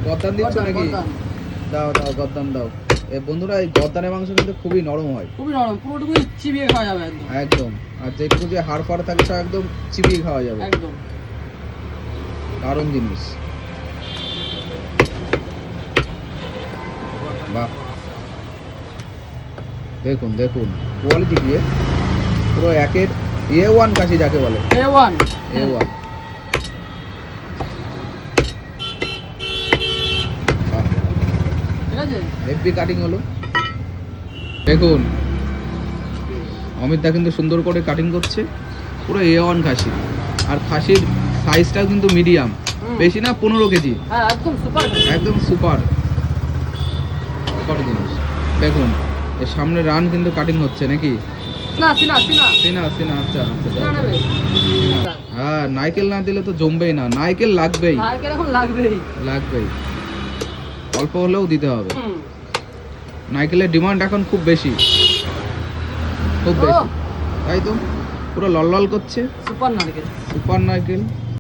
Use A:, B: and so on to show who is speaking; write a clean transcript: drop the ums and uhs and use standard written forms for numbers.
A: গদ্দান দিচ্ছ নাকি? দাও দাও গদ্দান দাও। বন্ধুরা এই গদ্দানের মাংস কিন্তু খুবই নরম হয়,
B: খুবই নরম, পুরোটুকু চিবিয়ে খাওয়া যাবে একদম।
A: একদম। আর যেটুকু যে হাড় ফাড় থাকে সব একদম চিবিয়ে খাওয়া যাবে,
B: একদম
A: দারুণ জিনিস। বাহ, দেখুন দেখুন কোয়ালিটি কি, পুরো একের A1 কাশি যাকে বলে,
B: A1
A: A1।
B: ঠিক আছে,
A: হেভি কাটিং হলো। দেখুন অমিতদা কিন্তু সুন্দর করে কাটিং করছে, পুরো A1 খাসি। আর খাসির সাইজটাও কিন্তু মিডিয়াম, বেশি না, 15 কেজি।
B: হ্যাঁ একদম সুপার,
A: একদম সুপার সুপার জিনিস। দেখুন এর সামনে রান কিন্তু কাটিং হচ্ছে নাকি?
B: না সিনা সিনা
A: সিনা সিনা, আচ্ছা আচ্ছা।
B: সিনা নেবে।
A: হ্যাঁ, নারকেল না দিলে তো জমবেই না, নারকেল লাগবেই,
B: নারকেল এখন লাগবেই,
A: লাগবেই, অল্প হলেও দিতে হবে। নারকেলের ডিমান্ড এখন খুব বেশি, খুব বেশি, তাই তো পুরো লাল লাল করছে,
B: সুপার নারকেল,
A: সুপার নারকেল।